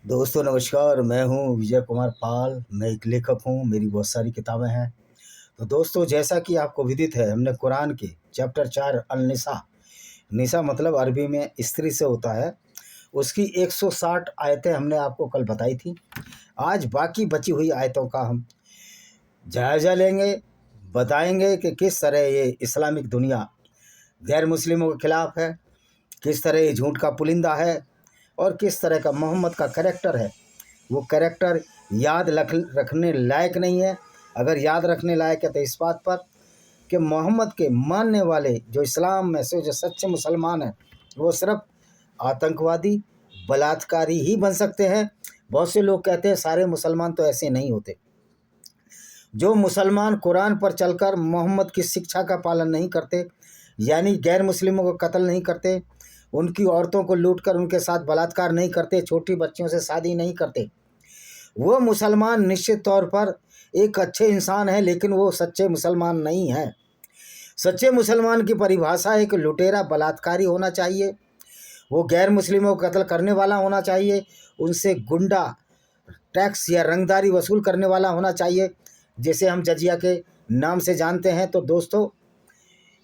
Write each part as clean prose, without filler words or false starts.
दोस्तों नमस्कार। मैं हूं विजय कुमार पाल। मैं एक लेखक हूं, मेरी बहुत सारी किताबें हैं। तो दोस्तों, जैसा कि आपको विदित है, हमने कुरान के चैप्टर 4 अल-निसा, निसा मतलब अरबी में स्त्री से होता है, उसकी 160 आयतें हमने आपको कल बताई थी। आज बाकी बची हुई आयतों का हम जायज़ा लेंगे, बताएंगे कि किस तरह ये इस्लामिक दुनिया गैर मुस्लिमों के खिलाफ़ है, किस तरह ये झूठ का पुलिंदा है और किस तरह का मोहम्मद का कैरेक्टर है। वो कैरेक्टर याद रखने लायक नहीं है। अगर याद रखने लायक है तो इस बात पर कि मोहम्मद के मानने वाले जो इस्लाम में से जो सच्चे मुसलमान हैं, वो सिर्फ आतंकवादी, बलात्कारी ही बन सकते हैं। बहुत से लोग कहते हैं सारे मुसलमान तो ऐसे नहीं होते। जो मुसलमान कुरान पर चलकर मोहम्मद की शिक्षा का पालन नहीं करते, यानी गैर मुस्लिमों को कत्ल नहीं करते, उनकी औरतों को लूटकर उनके साथ बलात्कार नहीं करते, छोटी बच्चियों से शादी नहीं करते, वो मुसलमान निश्चित तौर पर एक अच्छे इंसान है, लेकिन वो सच्चे मुसलमान नहीं हैं। सच्चे मुसलमान की परिभाषा एक लुटेरा बलात्कारी होना चाहिए, वो गैर मुस्लिमों को कत्ल करने वाला होना चाहिए, उनसे गुंडा टैक्स या रंगदारी वसूल करने वाला होना चाहिए, जिसे हम जजिया के नाम से जानते हैं। तो दोस्तों,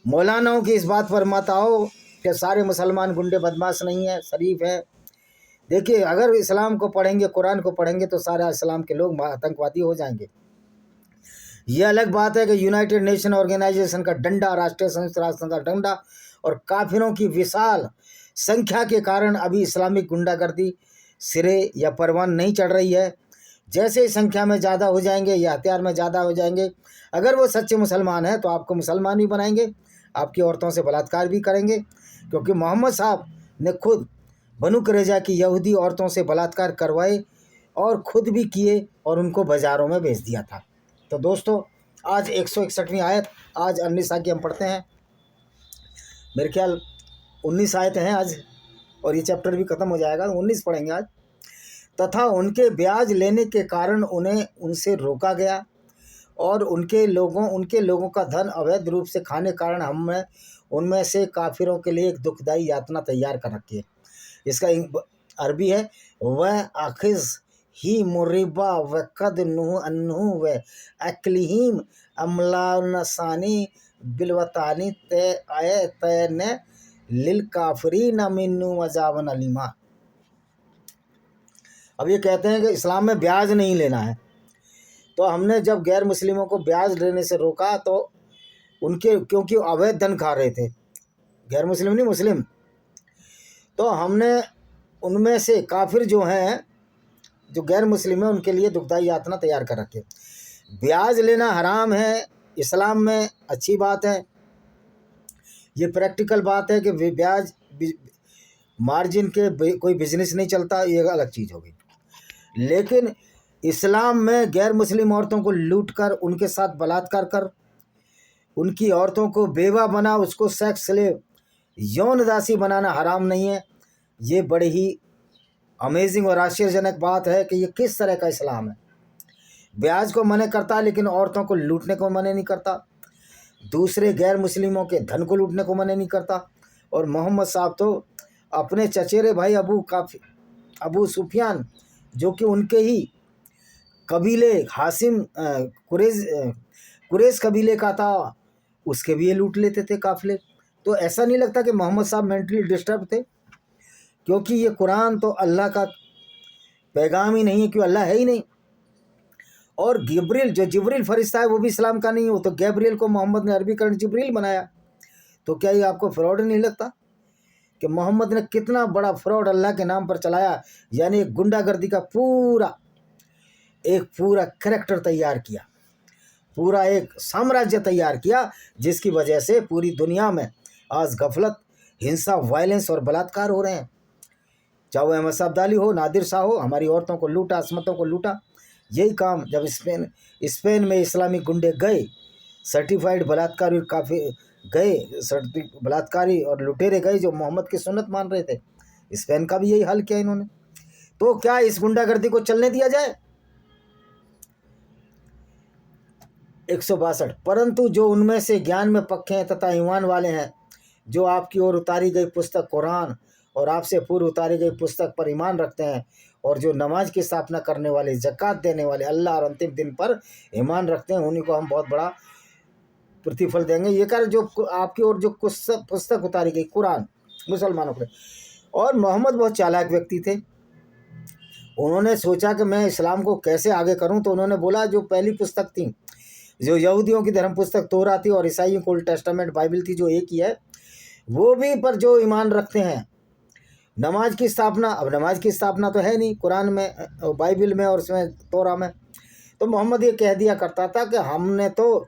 मौलानाओं की इस बात पर मत आओ कि सारे मुसलमान गुंडे बदमाश नहीं हैं, शरीफ हैं। देखिए, अगर इस्लाम को पढ़ेंगे, कुरान को पढ़ेंगे, तो सारा इस्लाम के लोग आतंकवादी हो जाएंगे। ये अलग बात है कि यूनाइटेड नेशन ऑर्गेनाइजेशन का डंडा, राष्ट्रीय संयुक्त राष्ट्र का डंडा और काफिरों की विशाल संख्या के कारण अभी इस्लामिक गुंडागर्दी सिरे या परवान नहीं चढ़ रही है। जैसे ही संख्या में ज़्यादा हो जाएंगे या हथियार में ज़्यादा हो जाएंगे, अगर वो सच्चे मुसलमान हैं तो आपको मुसलमान भी बनाएंगे, आपकी औरतों से बलात्कार भी करेंगे, क्योंकि मोहम्मद साहब ने खुद बनु कुरैज़ा की यहूदी औरतों से बलात्कार करवाए और ख़ुद भी किए और उनको बाज़ारों में बेच दिया था। तो दोस्तों, आज 161वीं आयत, आज अल-निसा की हम पढ़ते हैं। मेरे ख्याल 19 आयतें हैं आज, और ये चैप्टर भी ख़त्म हो जाएगा, 19 पढ़ेंगे आज। तथा उनके ब्याज लेने के कारण उन्हें उनसे रोका गया और उनके लोगों का धन अवैध रूप से खाने के कारण हमने उनमें से काफिरों के लिए एक दुखदाई यातना तैयार कर रखी है। इसका अरबी है, वह आखिज ही मुरिबा व कद नुह अन्हु व अकलिहीम अमलानसानी बिलवतानी ते आय तैन लिल काफरीन मिन्नु मजावन अलीमा। अब ये कहते हैं कि इस्लाम में ब्याज नहीं लेना है, तो हमने जब गैर मुस्लिमों को ब्याज लेने से रोका तो उनके, क्योंकि अवैध धन खा रहे थे, गैर मुस्लिम नहीं मुस्लिम, तो हमने उनमें से काफिर जो हैं, जो गैर मुस्लिम है, उनके लिए दुखदाई यातना तैयार कर रखे। ब्याज लेना हराम है इस्लाम में, अच्छी बात है, ये प्रैक्टिकल बात है कि ब्याज मार्जिन के कोई बिजनेस नहीं चलता, ये अलग चीज़ होगी। लेकिन इस्लाम में गैर मुस्लिम औरतों को लूटकर उनके साथ बलात्कार कर उनकी औरतों को बेवा बना, उसको सेक्स स्लेव, यौन दासी बनाना हराम नहीं है। ये बड़ी ही अमेजिंग और आश्चर्यजनक बात है कि ये किस तरह का इस्लाम है। ब्याज को मना करता है लेकिन औरतों को लूटने को मना नहीं करता, दूसरे गैर मुस्लिमों के धन को लूटने को मना नहीं करता। और मोहम्मद साहब तो अपने चचेरे भाई अबू सुफियान, जो कि उनके ही कबीले हासिम कुरैश कबीले का था, उसके भी ये लूट लेते थे काफिले। तो ऐसा नहीं लगता कि मोहम्मद साहब मेंटली डिस्टर्ब थे, क्योंकि ये कुरान तो अल्लाह का पैगाम ही नहीं है, क्यों अल्लाह है ही नहीं। और जिब्रील, जो जिब्रील फरिश्ता है, वो भी इस्लाम का नहीं हो, तो गैब्रियल को मोहम्मद ने अरबीकरण जिब्रील बनाया। तो क्या ये आपको फ्रॉड नहीं लगता कि मोहम्मद ने कितना बड़ा फ्रॉड अल्लाह के नाम पर चलाया, यानी एक गुंडागर्दी का पूरा कैरेक्टर तैयार किया, पूरा एक साम्राज्य तैयार किया, जिसकी वजह से पूरी दुनिया में आज गफलत, हिंसा, वायलेंस और बलात्कार हो रहे हैं। चाहे वो अहमद साहब अब्दाली हो, नादिर शाह हो, हमारी औरतों को लूटा, असमतों को लूटा। यही काम जब स्पेन में इस्लामिक गुंडे गए, सर्टिफाइड बलात्कारी काफ़ी गए, बलात्कारी और लुटेरे गए जो मोहम्मद की सुन्नत मान रहे थे, स्पेन का भी यही हाल किया इन्होंने। तो क्या इस गुंडागर्दी को चलने दिया जाए? 162। परंतु जो उनमें से ज्ञान में पक्के हैं तथा ईमान वाले हैं, जो आपकी ओर उतारी गई पुस्तक कुरान और आपसे पूर्व उतारी गई पुस्तक पर ईमान रखते हैं और जो नमाज की स्थापना करने वाले, ज़कात देने वाले, अल्लाह और अंतिम दिन पर ईमान रखते हैं, उन्हीं को हम बहुत बड़ा प्रतिफल देंगे। ये कर जो आपकी ओर जो पुस्तक उतारी गई, कुरान, मुसलमानों के लिए। और मोहम्मद बहुत चालाक व्यक्ति थे। उन्होंने सोचा कि मैं इस्लाम को कैसे आगे करूं, तो उन्होंने बोला जो पहली पुस्तक थी, जो यहूदियों की धर्म पुस्तक तोरा थी और ईसाइयों को ओल्ड टेस्टामेंट बाइबल थी, जो एक ही है, वो भी पर जो ईमान रखते हैं, नमाज की स्थापना, अब नमाज की स्थापना तो है नहीं कुरान में, बाइबल में और उसमें तोरा में। तो मोहम्मद ये कह दिया करता था कि हमने तो,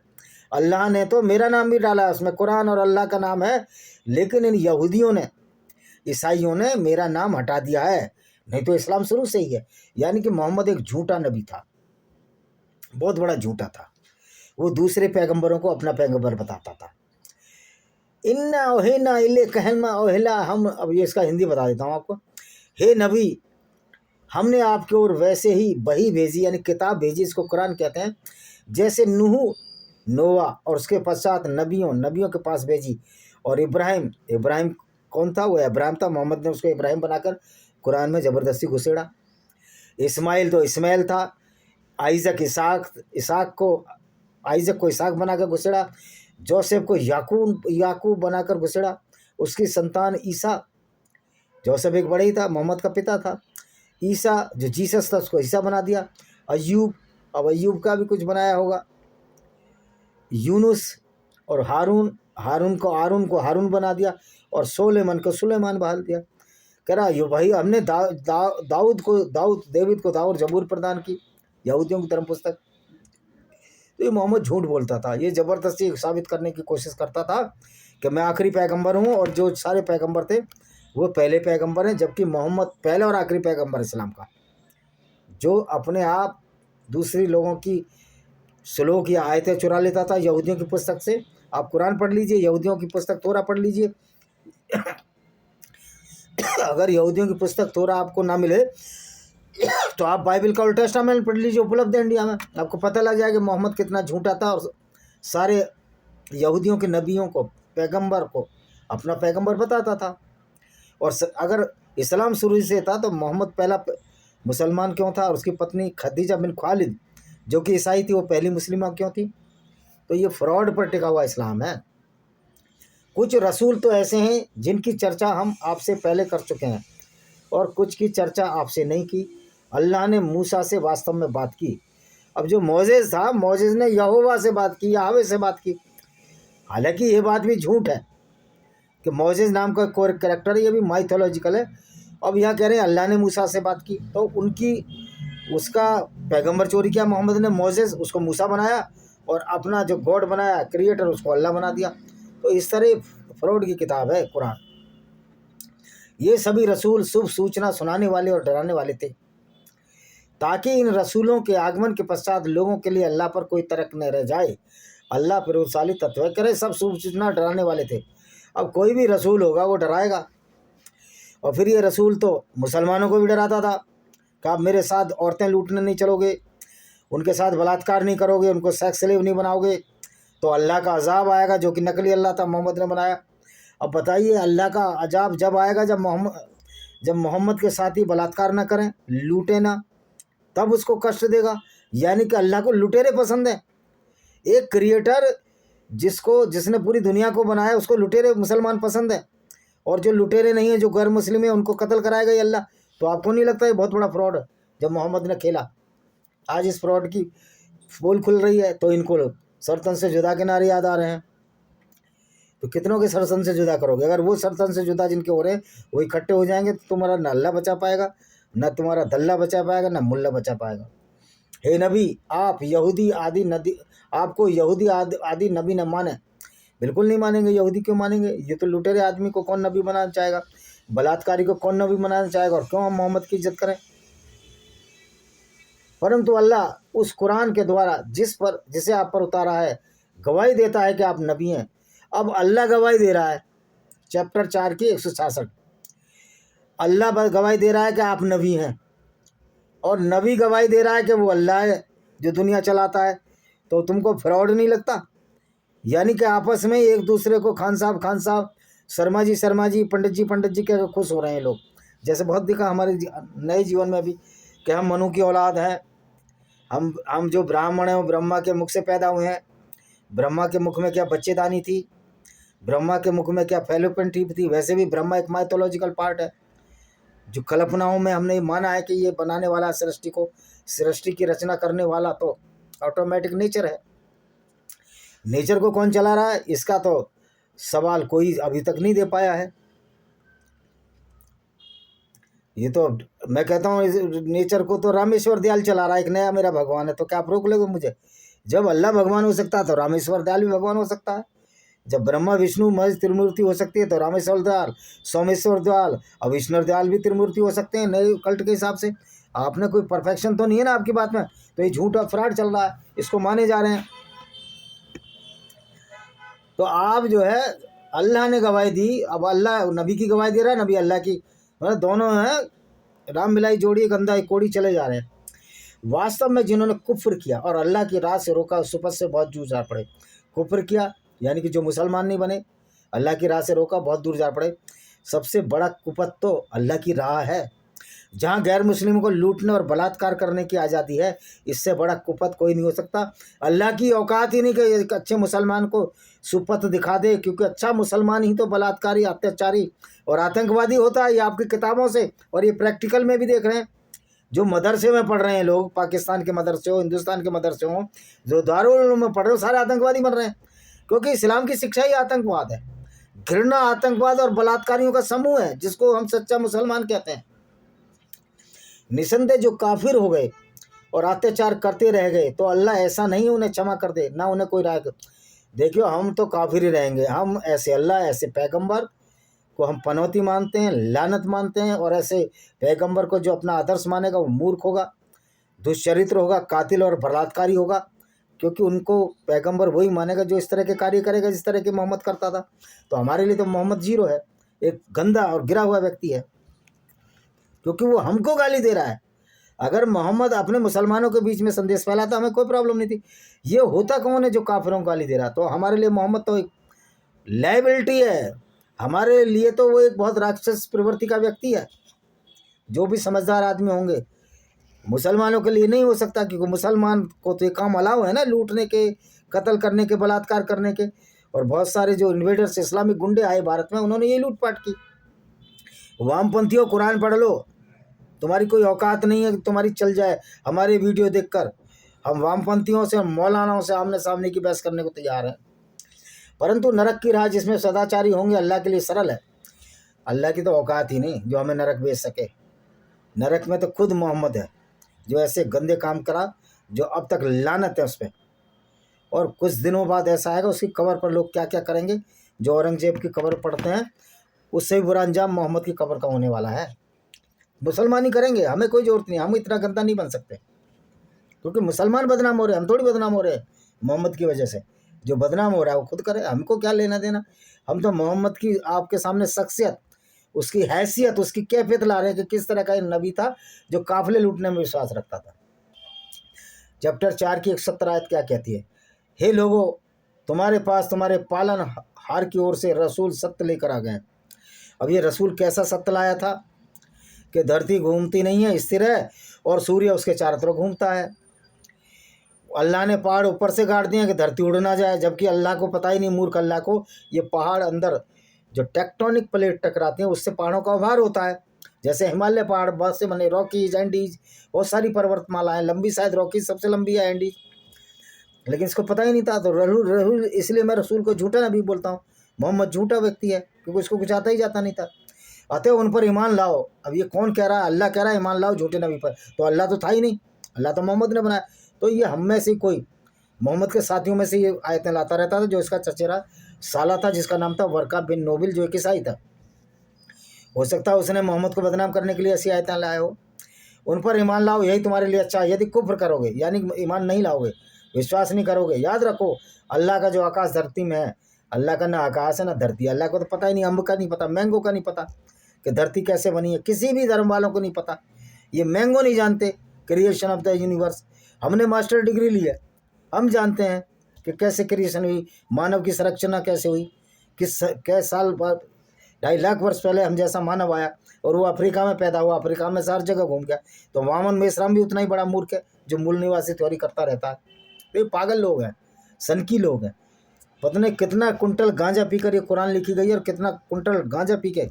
अल्लाह ने तो मेरा नाम भी डाला है उसमें, कुरान और अल्लाह का नाम है, लेकिन इन यहूदियों ने, ईसाइयों ने मेरा नाम हटा दिया है, नहीं तो इस्लाम शुरू से ही है। यानी कि मोहम्मद एक झूठा नबी था, बहुत बड़ा झूठा था। वो दूसरे पैगंबरों को अपना पैगंबर बताता था। इन्ना ओहिना इले कहमा ओहिला, हम, अब ये इसका हिंदी बता देता हूँ आपको। हे नबी, हमने आपके ओर वैसे ही वही भेजी, यानी किताब भेजी, इसको कुरान कहते हैं, जैसे नूह, नोवा और उसके पश्चात नबियों के पास भेजी। और इब्राहिम कौन था? वो इब्राहिम था। मोहम्मद ने उसको इब्राहिम बनाकर कुरान में ज़बरदस्ती घुसेड़ा। इस्माइल तो इस्माइल था। आइज़क को इसाक बनाकर घुसेड़ा। जोसेफ को याकूब बनाकर घुसेड़ा। उसकी संतान ईसा, जोसेफ एक बड़ा ही था, मोहम्मद का पिता था। ईसा जो जीसस था, उसको ईसा बना दिया। अब अय्यूब का भी कुछ बनाया होगा। यूनुस और हारून को हारून बना दिया और सोलेमान को सुलेमान बहाल दिया। कह रहा यो भाई, हमने दाऊद को दाऊद जबूर प्रदान की, यहूदियों की धर्म पुस्तक। तो ये मोहम्मद झूठ बोलता था। ये ज़बरदस्ती साबित करने की कोशिश करता था कि मैं आखिरी पैगंबर हूँ और जो सारे पैगंबर थे वो पहले पैगंबर हैं, जबकि मोहम्मद पहले और आखिरी पैगंबर इस्लाम का, जो अपने आप दूसरी लोगों की श्लोक या आयतें चुरा लेता था यहूदियों की पुस्तक से। आप कुरान पढ़ लीजिए, यहूदियों की पुस्तक तोरा पढ़ लीजिए। अगर यहूदियों की पुस्तक तोरा आपको ना मिले तो आप बाइबल का ओल्ड टेस्टामेंट पढ़ लीजिए, उपलब्ध है इंडिया में। आपको पता लग जाएगा मोहम्मद कितना झूठा था और सारे यहूदियों के नबियों को, पैगंबर को अपना पैगंबर बताता था। और अगर इस्लाम शुरू से था तो मोहम्मद पहला मुसलमान क्यों था? और उसकी पत्नी खदीजा बिन खालिद जो कि ईसाई थी, वो पहली मुस्लिमा क्यों थी? तो ये फ्रॉड पर टिका हुआ इस्लाम है। कुछ रसूल तो ऐसे हैं जिनकी चर्चा हम आपसे पहले कर चुके हैं और कुछ की चर्चा आपसे नहीं की। अल्लाह ने मूसा से वास्तव में बात की। अब जो मोजेज़ था, मोजेज़ ने यहोवा से बात की, याहवे से बात की। हालांकि ये बात भी झूठ है कि मोजेज़ नाम का कोई कैरेक्टर है, ये भी माइथोलॉजिकल है। अब यहाँ कह रहे हैं अल्लाह ने मूसा से बात की, तो उसका पैगंबर चोरी किया मोहम्मद ने, मोजेज़ उसको मूसा बनाया और अपना जो गॉड बनाया, क्रिएटर, उसको अल्लाह बना दिया। तो इस तरह फ्रॉड की किताब है कुरान। ये सभी रसूल शुभ सूचना सुनाने वाले और डराने वाले थे, ताकि इन रसूलों के आगमन के पश्चात लोगों के लिए अल्लाह पर कोई तर्क न रह जाए। अल्लाह प्रभावशाली तत्व करे, सब शुभ सूचना डराने वाले थे। अब कोई भी रसूल होगा वो डराएगा। और फिर ये रसूल तो मुसलमानों को भी डराता था कि आप मेरे साथ औरतें लूटने नहीं चलोगे, उनके साथ बलात्कार नहीं करोगे, उनको सेक्स स्लेव नहीं बनाओगे तो अल्लाह का अजाब आएगा, जो कि नकली अल्लाह था, मोहम्मद ने बनाया। अब बताइए, अल्लाह का अजाब जब आएगा जब मोहम्मद के साथ ही बलात्कार ना करें, लूटे ना, तब उसको कष्ट देगा। यानी कि अल्लाह को लुटेरे पसंद है। एक क्रिएटर जिसने पूरी दुनिया को बनाया, उसको लुटेरे मुसलमान पसंद है, और जो लुटेरे नहीं है, जो गैर मुस्लिम है, उनको कत्ल कराएगा ये अल्लाह। तो आपको नहीं लगता ये बहुत बड़ा फ्रॉड है जब मोहम्मद ने खेला? आज इस फ्रॉड की पोल खुल रही है तो इनको सरतन से जुदा के नारे याद आ रहे हैं। तो कितनों के सरतन से जुदा करोगे? अगर वो सरतन से जुदा जिनके हो रहे हैं वो इकट्ठे हो जाएंगे तो तुम्हारा न अल्लाह बचा पाएगा, न तुम्हारा दल्ला बचा पाएगा, न मुल्ला बचा पाएगा। हे नबी, आपको यहूदी आदि नबी न माने। बिल्कुल नहीं मानेंगे। यहूदी क्यों मानेंगे? ये तो लुटेरे आदमी को कौन नबी बनाना चाहेगा? बलात्कारी को कौन नबी बनाना चाहेगा? और क्यों हम मोहम्मद की इज्जत करें? परंतु अल्लाह उस कुरान के द्वारा जिसे आप पर उतारा है गवाही देता है कि आप नबी हैं। अब अल्लाह गवाही दे रहा है, चैप्टर 4 की 166। अल्लाह गवाही दे रहा है कि आप नबी हैं, और नबी गवाही दे रहा है कि वो अल्लाह है जो दुनिया चलाता है। तो तुमको फ्रॉड नहीं लगता? यानी कि आपस में एक दूसरे को खान साहब शर्मा जी पंडित जी क्या खुश हो रहे हैं लोग। जैसे बहुत दिखा हमारे नए जीवन में भी कि हम मनु की औलाद हैं, हम जो ब्राह्मण हैं वो ब्रह्मा के मुख से पैदा हुए हैं। ब्रह्मा के मुख में क्या बच्चेदानी थी, ब्रह्मा के मुख में क्या फैलोपियन ट्यूब थी। वैसे भी ब्रह्मा एक माइथोलॉजिकल पार्ट है, जो कल्पनाओं में हमने माना है कि ये बनाने वाला सृष्टि की रचना करने वाला तो ऑटोमेटिक नेचर है। नेचर को कौन चला रहा है, इसका तो सवाल कोई अभी तक नहीं दे पाया है। ये तो मैं कहता हूँ नेचर को तो रामेश्वर दयाल चला रहा है, एक नया मेरा भगवान है। तो क्या आप रोक लोगे मुझे? जब अल्लाह भगवान हो सकता है तो रामेश्वर दयाल भी भगवान हो सकता है। जब ब्रह्मा विष्णु महेश त्रिमूर्ति हो सकती है तो रामेश्वर दयाल, सोमेश्वर दयाल और विष्णु दयाल भी त्रिमूर्ति हो सकते हैं नए कल्ट के हिसाब से। आपने कोई परफेक्शन तो नहीं है ना आपकी बात में, तो ये झूठ और फ्रॉड चल रहा है, इसको माने जा रहे हैं। तो आप जो है अल्लाह ने गवाही दी, अब अल्लाह नबी की गवाही दे रहा है, नबी अल्लाह की, मतलब दोनों हैं राम मिलाई जोड़ी, गंदा एक कोड़ी चले जा रहे हैं। वास्तव में जिन्होंने कुफ्र किया और अल्लाह की राह से रोका, उस सुपथ से बहुत दूर जा पड़े। कुफ्र किया यानी कि जो मुसलमान नहीं बने, अल्लाह की राह से रोका, बहुत दूर जा पड़े। सबसे बड़ा कुपत तो अल्लाह की राह है, जहाँ गैर मुस्लिमों को लूटने और बलात्कार करने की आज़ादी है। इससे बड़ा कुपत कोई नहीं हो सकता। अल्लाह की औकात ही नहीं कि एक अच्छे मुसलमान को सुपथ दिखा दे, क्योंकि अच्छा मुसलमान ही तो बलात्कारी, अत्याचारी और आतंकवादी होता है। ये आपकी किताबों से और ये प्रैक्टिकल में भी देख रहे हैं। जो मदरसे में पढ़ रहे हैं लोग, पाकिस्तान के मदरसे हो, हिंदुस्तान के मदरसे हो, जो दारुल उलूम में पढ़ रहे हो, सारे आतंकवादी बन रहे हैं, क्योंकि इस्लाम की शिक्षा ही आतंकवाद है। घृणा, आतंकवाद और बलात्कारियों का समूह है, जिसको हम सच्चा मुसलमान कहते हैं। निसंदेह जो काफिर हो गए और अत्याचार करते रह गए, तो अल्लाह ऐसा नहीं उन्हें क्षमा कर दे, ना उन्हें कोई राय। देखियो, हम तो काफिर ही रहेंगे। हम ऐसे अल्लाह, ऐसे पैगंबर को हम पनौती मानते हैं, लानत मानते हैं। और ऐसे पैगंबर को जो अपना आदर्श मानेगा वो मूर्ख होगा, दुष्चरित्र होगा, कातिल और बलात्कारी होगा, क्योंकि उनको पैगंबर वही मानेगा जो इस तरह के कार्य करेगा जिस तरह के मोहम्मद करता था। तो हमारे लिए तो मोहम्मद जीरो है, एक गंदा और गिरा हुआ व्यक्ति है, क्योंकि वो हमको गाली दे रहा है। अगर मोहम्मद अपने मुसलमानों के बीच में संदेश फैलाता, हमें कोई प्रॉब्लम नहीं थी। ये होता कौन है जो काफिरों को गाली दे रहा? तो हमारे लिए मोहम्मद तो एक लायबिलिटी है, हमारे लिए तो वो एक बहुत राक्षस प्रवृत्ति का व्यक्ति है। जो भी समझदार आदमी होंगे, मुसलमानों के लिए नहीं हो सकता, क्योंकि मुसलमान को तो ये काम अलाउ है ना, लूटने के, कत्ल करने के, बलात्कार करने के। और बहुत सारे जो इन्वेडर्स इस्लामिक गुंडे आए भारत में, उन्होंने ये लूटपाट की। वामपंथियों, कुरान पढ़ लो, तुम्हारी कोई औकात नहीं है कि तुम्हारी चल जाए हमारे वीडियो देखकर। हम वामपंथियों से, मौलानाओं से आमने सामने की बहस करने को तैयार हैं। परंतु नरक की राह जिसमें सदाचारी होंगे, अल्लाह के लिए सरल है। अल्लाह की तो औकात ही नहीं जो हमें नरक भेज सके। नरक में तो खुद मोहम्मद है, जो ऐसे गंदे काम करा, जो अब तक लानत है उस पर। और कुछ दिनों बाद ऐसा आएगा, उसकी कब्र पर लोग क्या क्या करेंगे। जो औरंगजेब की कब्र पढ़ते हैं, उससे भी बुरा अंजाम मोहम्मद की कब्र का होने वाला है। मुसलमान ही करेंगे, हमें कोई ज़रूरत नहीं, हम इतना गंदा नहीं बन सकते, क्योंकि मुसलमान बदनाम हो रहे हैं, हम थोड़ी बदनाम हो रहे हैं मोहम्मद की वजह से। जो बदनाम हो रहा है वो खुद करे, हमको क्या लेना देना। हम तो मोहम्मद की आपके सामने शख्सियत, उसकी हैसियत, उसकी कैफियत ला रहे हैं कि किस तरह का ये नबी था जो काफिले लूटने में विश्वास रखता था। चैप्टर 4 की 170 आयत क्या कहती है? हे लोगों, तुम्हारे पास तुम्हारे पालन हार की ओर से रसूल सत्य लेकर आ गए। अब ये रसूल कैसा सत्य लाया था कि धरती घूमती नहीं है, स्थिर है, और सूर्य उसके चारों तरफ घूमता है। अल्लाह ने पहाड़ ऊपर से गाड़ दिए कि धरती उड़ ना जाए, जबकि अल्लाह को पता ही नहीं, मूर्ख अल्लाह को, ये पहाड़ अंदर जो टेक्टोनिक प्लेट टकराती हैं उससे पहाड़ों का उभार होता है। जैसे हिमालय पहाड़ बहुत से बने, रॉकीज, एंडीज, बहुत सारी पर्वतमालाएं लंबी, शायद रॉकीज सबसे लंबी है, एंडीज, लेकिन इसको पता ही नहीं था। तो रसूल, इसलिए मैं रसूल को झूठा नबी बोलता हूँ। मोहम्मद झूठा व्यक्ति है, क्योंकि उसको कुछ आता ही जाता नहीं था। अतः उन पर ईमान लाओ। अब ये कौन कह रहा है? अल्लाह कह रहा है ईमान लाओ झूठे नबी पर। तो अल्लाह तो था ही नहीं, अल्लाह तो मोहम्मद ने बनाया। तो ये हम में से कोई, मोहम्मद के साथियों में से ये आयतें लाता रहता था। जो इसका चचेरा साला था, जिसका नाम था वर्का बिन नोबिल, जो एक ईसाई था, हो सकता है उसने मोहम्मद को बदनाम करने के लिए ऐसी आयतें लाए हो। उन पर ईमान लाओ, यही तुम्हारे लिए अच्छा है। यदि कुफ्र करोगे, यानी ईमान नहीं लाओगे, विश्वास नहीं करोगे, याद रखो अल्लाह का जो आकाश धरती में है, अल्लाह का ना आकाश है ना धरती। अल्लाह को तो पता ही नहीं, अम्ब का नहीं पता, मैंगो का नहीं पता कि धरती कैसे बनी है। किसी भी धर्म वालों को नहीं पता, ये मैंगो नहीं जानते क्रिएशन ऑफ द यूनिवर्स। हमने मास्टर डिग्री ली है, हम जानते हैं कि कैसे क्रिएशन हुई, मानव की संरचना कैसे हुई, किस साल बाद 2.5 लाख वर्ष पहले हम जैसा मानव आया और वो अफ्रीका में पैदा हुआ, अफ्रीका में सारी जगह घूम गया। तो वामन मेश्राम भी उतना ही बड़ा मूर्ख है जो मूल निवासी थ्योरी करता रहता है। तो ये पागल लोग हैं, सनकी लोग हैं। पता नहीं कितना कुंटल गांजा पीकर ये कुरान लिखी गई है और कितना कुंटल गांजा पी के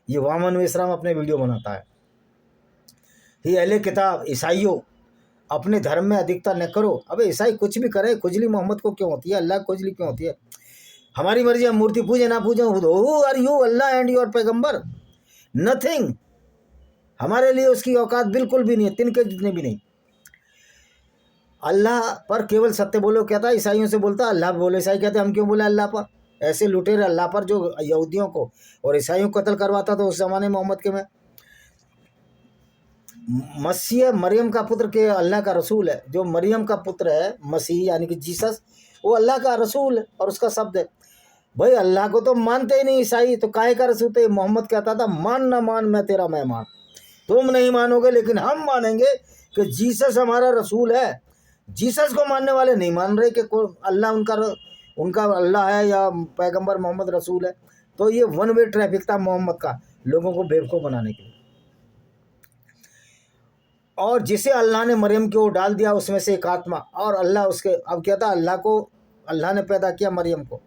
ये वामन मेश्राम अपने वीडियो बनाता है। ये अहले किताब ईसाइयों, अपने धर्म में अधिकता न करो। अबे ईसाई कुछ भी करे, खुजली मोहम्मद को क्यों होती है, अल्लाह को खुजली क्यों होती है? हमारी मर्जी, हम मूर्ति पूजे ना पूजे, who are you Allah and your paigambar? Nothing. हमारे लिए उसकी औकात बिल्कुल भी नहीं है, तिनके जितने भी नहीं। अल्लाह पर केवल सत्य बोलो कहता है, ईसाइयों से बोलता अल्लाह बोलो, ईसाई कहते हम क्यों बोले अल्लाह पर? ऐसे लुटेरे अल्लाह पर जो यहूदियों को और ईसाइयों को कत्ल करवाता था उस जमाने मोहम्मद के में। मसीह मरियम का पुत्र के अल्लाह का रसूल है। जो मरियम का पुत्र है मसीह यानी कि जीसस, वो अल्लाह का रसूल है और उसका शब्द है। भाई अल्लाह को तो मानते ही नहीं ईसाई, तो काहे का रसूल? थे मोहम्मद कहता था मान ना मान मैं तेरा मेहमान। तुम नहीं मानोगे लेकिन हम मानेंगे कि जीसस हमारा रसूल है। जीसस को मानने वाले नहीं मान रहे कि अल्लाह उनका अल्लाह है या पैगंबर मोहम्मद रसूल है। तो ये वन वे ट्रैफिक था मोहम्मद का, लोगों को बेवकूफ़ बनाने के लिए। और जिसे अल्लाह ने मरियम की ओर डाल दिया उसमें से एक आत्मा, और अल्लाह उसके, अब क्या था, अल्लाह ने पैदा किया मरियम को,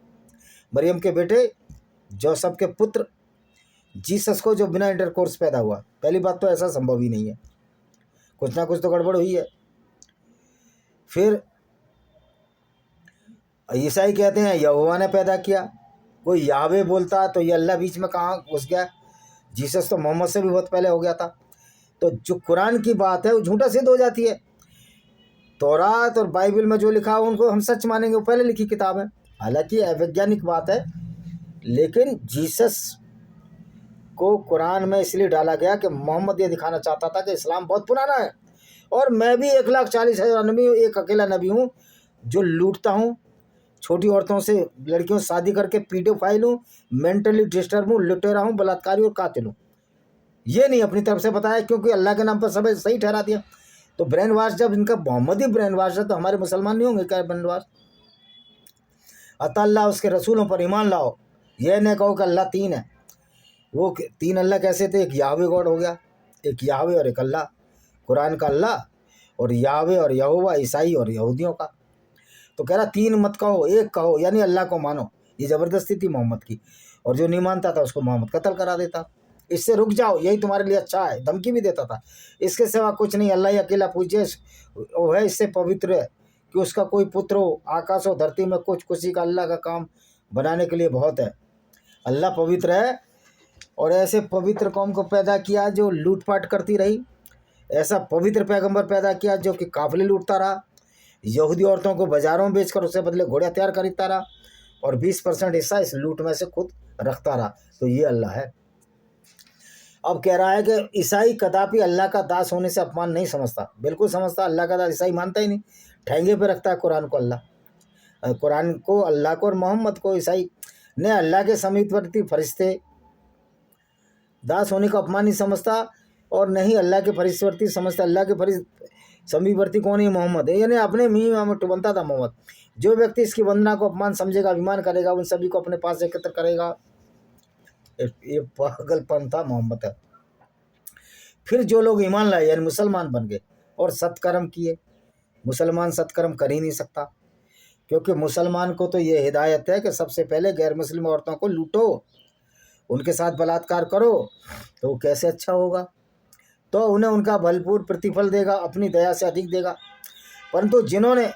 मरियम के बेटे जोसेफ के पुत्र जीसस को, जो बिना इंटरकोर्स पैदा हुआ। पहली बात तो ऐसा संभव ही नहीं है, कुछ ना कुछ तो गड़बड़ हुई है। फिर ईसाई कहते हैं यहोवा ने पैदा किया, कोई यावे बोलता तो ये अल्लाह बीच में कहाँ घुस गया? जीसस तो मोहम्मद से भी बहुत पहले हो गया था। तो जो कुरान की बात है वो झूठा सिद्ध हो जाती है। तौरात और बाइबल में जो लिखा हो उनको हम सच मानेंगे, वो पहले लिखी किताब है। हालांकि अवैज्ञानिक बात है, लेकिन जीसस को कुरान में इसलिए डाला गया कि मोहम्मद ये दिखाना चाहता था कि इस्लाम बहुत पुराना है और मैं भी 1,40,000 नबी, एक अकेला नबी हूँ जो लूटता हूँ, छोटी औरतों से लड़कियों से शादी करके पीडोफाइल हूँ, मेंटली डिस्टर्ब हूँ, लुटेरा हूँ, बलात्कारी और कातिल हूँ। ये नहीं अपनी तरफ से बताया, क्योंकि अल्लाह के नाम पर सब सही ठहरा दिया। तो ब्रेन वाश, जब इनका मोहम्मद ही ब्रेन वाश है तो हमारे मुसलमान नहीं होंगे क्या ब्रेन वाश? अल्लाह उसके रसूलों पर ईमान लाओ, यह न कहो कि अल्लाह तीन है। वो 3 अल्लाह कैसे थे? एक याहवे गॉड हो गया, एक याहवे और एक अल्लाह, कुरान का अल्लाह, और याहवे और यहोवा ईसाई और यहूदियों का। तो कह रहा 3 मत कहो, एक कहो, यानी अल्लाह को मानो। ये ज़बरदस्ती थी मोहम्मद की, और जो नहीं मानता था उसको मोहम्मद कत्ल करा देता। इससे रुक जाओ, यही तुम्हारे लिए अच्छा है, धमकी भी देता था। इसके सिवा कुछ नहीं, अल्लाह ही अकेला पूजे वो है, इससे पवित्र है कि उसका कोई पुत्र हो। आकाश और धरती में कुछ किसी का अल्लाह का काम बनाने के लिए बहुत है। अल्लाह पवित्र है और ऐसे पवित्र कौम को पैदा किया जो लूटपाट करती रही। ऐसा पवित्र पैगंबर पैदा किया जो कि काफिले लूटता रहा, यहूदी औरतों को बाजारों में बेचकर उससे बदले घोड़े तैयार खरीदता रहा, और 20% हिस्सा इस लूट में से खुद रखता रहा। तो ये अल्लाह है। अब कह रहा है कि ईसाई कदापि अल्लाह का दास होने से अपमान नहीं समझता। बिल्कुल समझता, अल्लाह का दास ईसाई मानता ही नहीं, ठेंगे पे रखता है कुरान को, कुरान को, अल्लाह को और मोहम्मद को। ईसाई ने अल्लाह के समीपवर्ती फरिश्ते दास होने का अपमान नहीं समझता, और नहीं अल्लाह के फरिश्तेवर्ती समझता। अल्लाह के समीपवर्ती कौन है? मोहम्मद है, यानी अपने मुँह में बनता था मोहम्मद। जो व्यक्ति इसकी वंदना को अपमान समझेगा, अभिमान करेगा, उन सभी को अपने पास एकत्र करेगा। ये पागलपन था मोहम्मद है। फिर जो लोग ईमान लाए यानी मुसलमान बन गए और सत्कर्म किए, मुसलमान सत्कर्म कर ही नहीं सकता, क्योंकि मुसलमान को तो ये हिदायत है कि सबसे पहले गैर मुस्लिम औरतों को लूटो, उनके साथ बलात्कार करो, तो वो कैसे अच्छा होगा? तो उन्हें उनका भरपूर प्रतिफल देगा, अपनी दया से अधिक देगा। परंतु जिन्होंने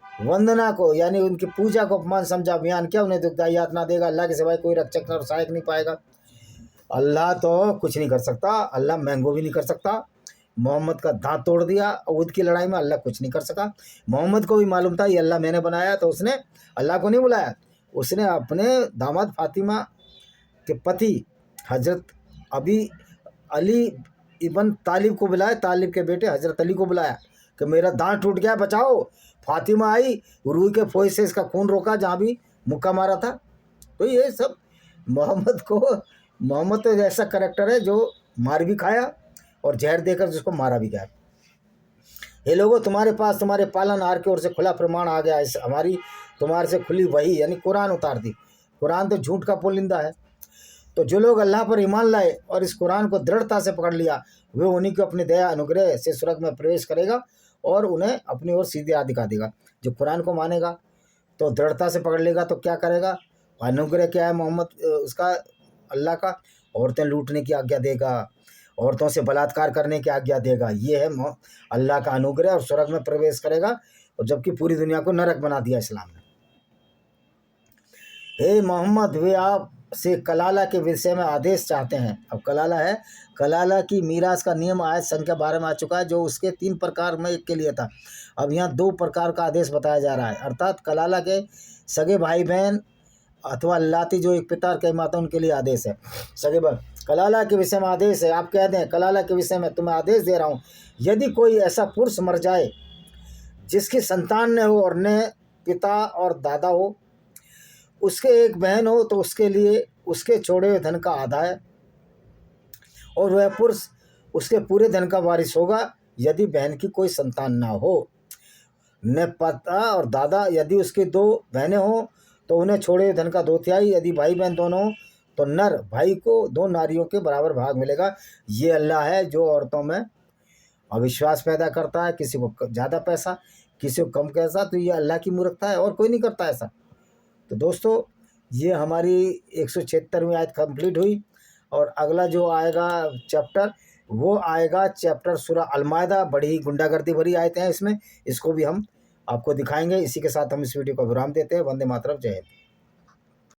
वंदना को यानी उनकी पूजा को अपमान समझा, बयान किया, उन्हें दुखदाई यातना देगा। अल्लाह के सिवाय कोई रक्षक और सहायक नहीं पाएगा। अल्लाह तो कुछ नहीं कर सकता, अल्लाह मैंगो भी नहीं कर सकता। मोहम्मद का दांत तोड़ दिया उद की लड़ाई में, अल्लाह कुछ नहीं कर सका। मोहम्मद को भी मालूम था ये अल्लाह मैंने बनाया, तो उसने अल्लाह को नहीं बुलाया, उसने अपने दामाद फातिमा के पति हजरत अली इबन तालिब को बुलाया, तालिब के बेटे हजरत अली को बुलाया कि मेरा दांत टूट गया, बचाओ। फातिमा आई, रूह के फोई से इसका खून रोका जहाँ भी मुक्का मारा था। तो ये सब मोहम्मद तो ऐसा करेक्टर है जो मार भी खाया और जहर देकर जिसको मारा भी गया। ये लोगों, तुम्हारे पास तुम्हारे पालनहार की ओर से खुला प्रमाण आ गया, इस हमारी तुम्हारे से खुली वही यानी कुरान उतार दी। कुरान तो झूठ का पुलिंदा है। तो जो लोग अल्लाह पर ईमान लाए और इस कुरान को दृढ़ता से पकड़ लिया, वे उन्हीं को अपनी दया अनुग्रह से स्वर्ग में प्रवेश करेगा और उन्हें अपनी ओर सीधी राह दिखा देगा। जो कुरान को मानेगा तो दृढ़ता से पकड़ लेगा तो क्या करेगा? अनुग्रह क्या है मोहम्मद उसका, अल्लाह का? औरतें लूटने की आज्ञा देगा, औरतों से बलात्कार करने की आज्ञा देगा। ये है अल्लाह का अनुग्रह, और स्वर्ग में प्रवेश करेगा। और जबकि पूरी दुनिया को नरक बना दिया इस्लाम ने। हे मोहम्मद, वे आप से कलाला के विषय में आदेश चाहते हैं। अब कलाला है, कलाला की मीरास का नियम आयत संख्या 12 में आ चुका है, जो उसके 3 प्रकार में एक के लिए था। अब यहाँ 2 प्रकार का आदेश बताया जा रहा है, अर्थात कलाला के सगे भाई बहन अथवा लाती जो एक पिता और कई माता, उनके लिए आदेश है। सगे भाई कलाला के विषय में आदेश है। आप कह दें कलाला के विषय में तुम्हें आदेश दे रहा हूँ, यदि कोई ऐसा पुरुष मर जाए जिसकी संतान न हो और न पिता और दादा हो, उसके एक बहन हो, तो उसके लिए उसके छोड़े हुए धन का आधा है, और वह पुरुष उसके पूरे धन का वारिस होगा यदि बहन की कोई संतान ना हो। न पिता और दादा, यदि उसकी 2 बहनें हों तो उन्हें छोड़े हुए धन का 2/3। यदि भाई बहन दोनों हों तो नर भाई को 2 नारियों के बराबर भाग मिलेगा। ये अल्लाह है जो औरतों में अविश्वास पैदा करता है, किसी को ज़्यादा पैसा, किसी को कम पैसा, तो ये अल्लाह की मूर्खता है और कोई नहीं करता ऐसा। तो दोस्तों, ये हमारी 176वीं आयत कंप्लीट हुई, और अगला जो आएगा चैप्टर, वो आएगा चैप्टर सूरह अल-माइदा। बड़ी गुंडागर्दी भरी आयतें हैं इसमें, इसको भी हम आपको दिखाएंगे। इसी के साथ हम इस वीडियो को विराम देते हैं। वंदे मातरम, जय हिंद।